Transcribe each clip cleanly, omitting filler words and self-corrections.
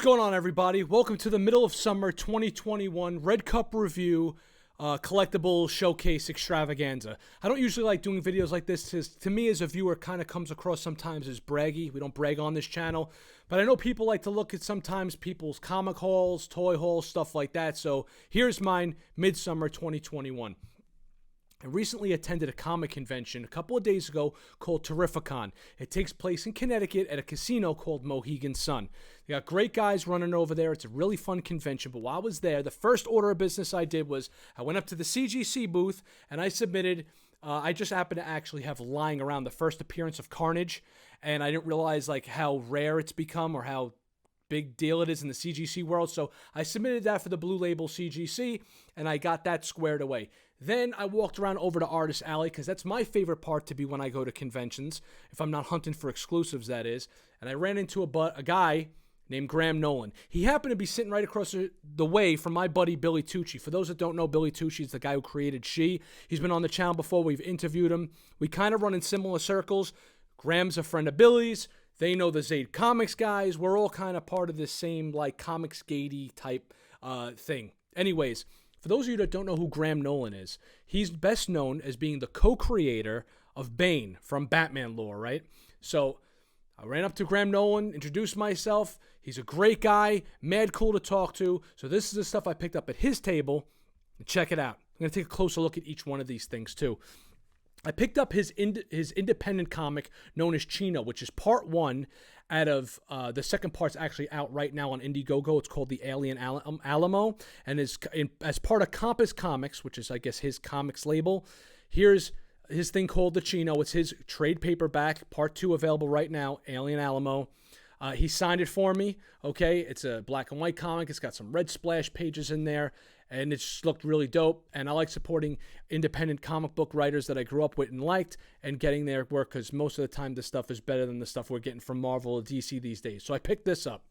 going on, everybody? Welcome to the middle of summer 2021 Red Cup review collectible showcase extravaganza. I don't usually like doing videos like this because to me as a viewer kind of comes across sometimes as braggy. We don't brag on this channel, but I know people like to look at sometimes people's comic hauls, toy hauls, stuff like that. So here's mine, midsummer 2021. I recently attended a comic convention a couple of days ago called TerrificCon. It takes place in Connecticut at a casino called Mohegan Sun. They got great guys running over there. It's a really fun convention. But while I was there, the first order of business I did was I went up to the CGC booth and I submitted. I just happened to actually have lying around the first appearance of Carnage, and I didn't realize like how rare it's become or how big deal it is in the CGC world. So I submitted that for the Blue Label CGC, and I got that squared away. Then I walked around over to Artist Alley, because that's my favorite part to be when I go to conventions, if I'm not hunting for exclusives, that is. And I ran into a guy named Graham Nolan. He happened to be sitting right across the way from my buddy Billy Tucci. For those that don't know, Billy Tucci is the guy who created She. He's been on the channel before. We've interviewed him. We kind of run in similar circles. Graham's a friend of Billy's. They know the Zaid Comics guys. We're all kind of part of the same like Comicsgate type thing. Anyways, for those of you that don't know who Graham Nolan is, he's best known as being the co-creator of Bane from Batman lore, right? So I ran up to Graham Nolan, introduced myself. He's a great guy, mad cool to talk to. So this is the stuff I picked up at his table. Check it out. I'm going to take a closer look at each one of these things too. I picked up his independent comic known as Chino, which is part one out of the second part's actually out right now on Indiegogo. It's called The Alien Alamo, and is as part of Compass Comics, which is, I guess, his comics label. Here's his thing called the Chino. It's his trade paperback, part two available right now, Alien Alamo. He signed it for me, okay? It's a black and white comic. It's got some red splash pages in there, and it just looked really dope. And I like supporting independent comic book writers that I grew up with and liked and getting their work, because most of the time this stuff is better than the stuff we're getting from Marvel or DC these days. So I picked this up.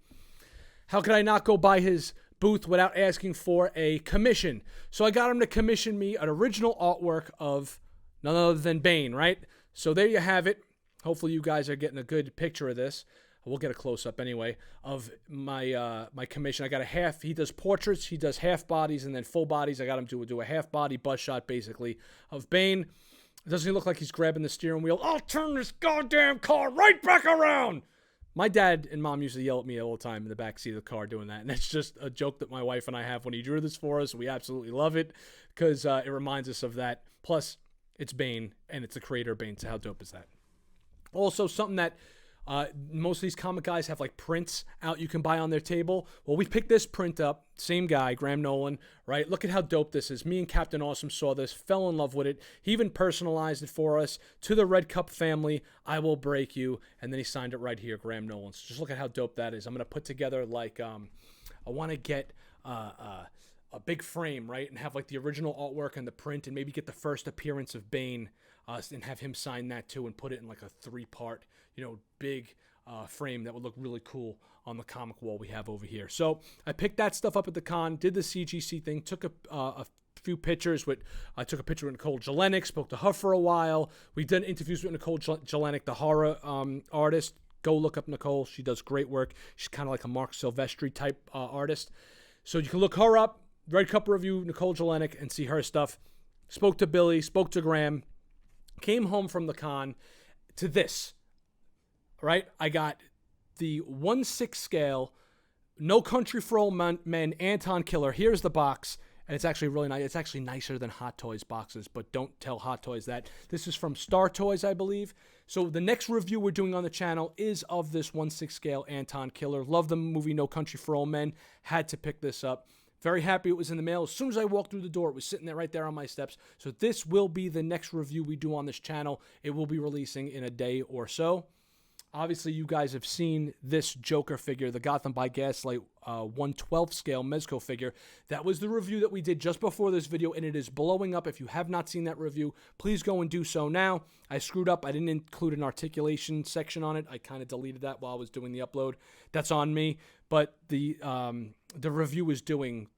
How could I not go by his booth without asking for a commission? So I got him to commission me an original artwork of none other than Bane, right? So there you have it. Hopefully you guys are getting a good picture of this. We'll get a close-up anyway of my my commission. I got a half. He does portraits. He does half bodies and then full bodies. I got him to do a half body bust shot, basically, of Bane. Doesn't he look like he's grabbing the steering wheel? I'll turn this goddamn car right back around. My dad and mom used to yell at me all the time in the backseat of the car doing that, and it's just a joke that my wife and I have when he drew this for us. We absolutely love it because it reminds us of that. Plus, it's Bane, and it's the creator of Bane, so how dope is that? Also, something that most of these comic guys have like prints out you can buy on their table. Well, we picked this print up. Same guy, Graham Nolan, right? Look at how dope this is. Me and Captain Awesome saw this, fell in love with it. He even personalized it for us. To the Red Cup family, I will break you. And then he signed it right here, Graham Nolan. So just look at how dope that is. I'm going to put together like, I want to get a big frame, right? And have like the original artwork and the print and maybe get the first appearance of Bane and have him sign that too and put it in like a three-part, big frame that would look really cool on the comic wall we have over here. So I picked that stuff up at the con, did the CGC thing, took a few pictures with, I took a picture with Nikkol Jelenic, spoke to her for a while. We did interviews with Nikkol Jelenic, the horror artist. Go look up Nikkol. She does great work. She's kind of like a Mark Silvestri type artist. So you can look her up, Red Cup review, Nikkol Jelenic, and see her stuff. Spoke to Billy, spoke to Graham, came home from the con to this. Right, I got the 1/6 scale, No Country for Old Men, Anton killer. Here's the box, and it's actually really nice. It's actually nicer than Hot Toys boxes, but don't tell Hot Toys that. This is from Star Toys, I believe. So the next review we're doing on the channel is of this 1/6 scale Anton killer. Love the movie No Country for Old Men. Had to pick this up. Very happy it was in the mail. As soon as I walked through the door, it was sitting there right there on my steps. So this will be the next review we do on this channel. It will be releasing in a day or so. Obviously, you guys have seen this Joker figure, the Gotham by Gaslight 1/12 scale Mezco figure. That was the review that we did just before this video, and it is blowing up. If you have not seen that review, please go and do so now. I screwed up. I didn't include an articulation section on it. I kind of deleted that while I was doing the upload. That's on me. But the review is doing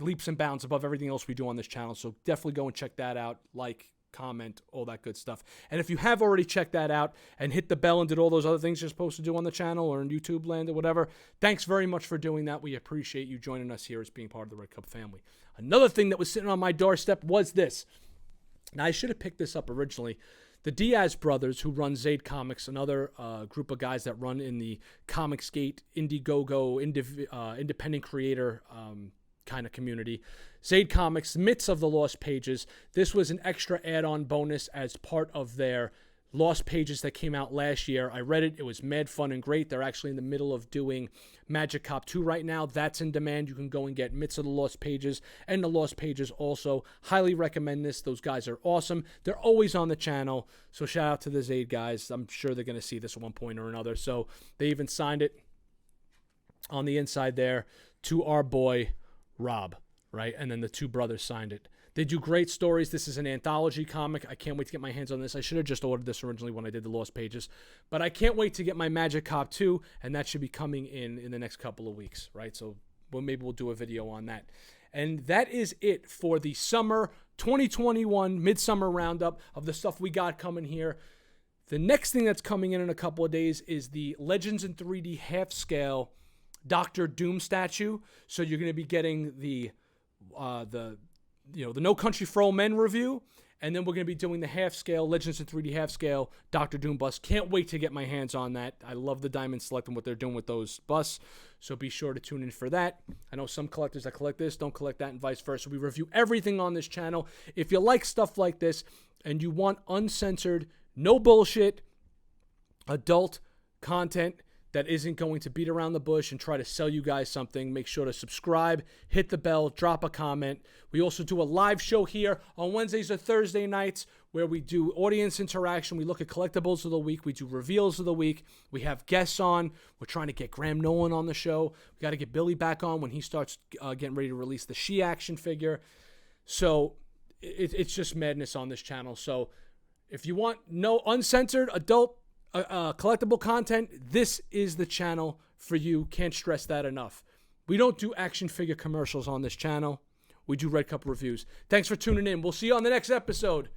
leaps and bounds above everything else we do on this channel, so definitely go and check that out. Like, comment, all that good stuff. And if you have already checked that out and hit the bell and did all those other things you're supposed to do on the channel or in YouTube land or whatever, thanks very much for doing that. We appreciate you joining us here as being part of the Red Cup family. Another thing that was sitting on my doorstep was this. Now, I should have picked this up originally. The Diaz brothers, who run Zaid Comics, another group of guys that run in the Comicsgate, Indiegogo, independent creator kind of community. Zaid Comics, Myths of the Lost Pages. This was an extra add-on bonus as part of their Lost Pages that came out last year. I read it. It was mad fun and great. They're actually in the middle of doing Magic Cop 2 right now. That's in demand. You can go and get Myths of the Lost Pages and the Lost Pages also. Highly recommend this. Those guys are awesome. They're always on the channel. So shout out to the Zaid guys. I'm sure they're going to see this at one point or another. So they even signed it on the inside there to our boy Rob, right? And then the two brothers signed it. They do great stories. This is an anthology comic. I can't wait to get my hands on this. I should have just ordered this originally when I did the Lost Pages. But I can't wait to get my Magic Cop 2, and that should be coming in the next couple of weeks, right? So maybe we'll do a video on that. And that is it for the summer 2021 Midsummer Roundup of the stuff we got coming here. The next thing that's coming in a couple of days is the Legends in 3D half-scale Dr. Doom statue. So you're going to be getting the No Country for Old Men review, and then we're going to be doing the half-scale, Legends in 3D half-scale Dr. Doom bust. Can't wait to get my hands on that. I love the Diamond Select and what they're doing with those busts, so be sure to tune in for that. I know some collectors that collect this don't collect that and vice versa. We review everything on this channel. If you like stuff like this and you want uncensored, no bullshit, adult content that isn't going to beat around the bush and try to sell you guys something, make sure to subscribe, hit the bell, drop a comment. We also do a live show here on Wednesdays or Thursday nights where we do audience interaction. We look at collectibles of the week. We do reveals of the week. We have guests on. We're trying to get Graham Nolan on the show. We got to get Billy back on when he starts getting ready to release the She action figure. So it's just madness on this channel. So if you want no uncensored adult collectible content, this is the channel for you. Can't stress that enough. We don't do action figure commercials on this channel. We do Red Cup reviews. Thanks for tuning in. We'll see you on the next episode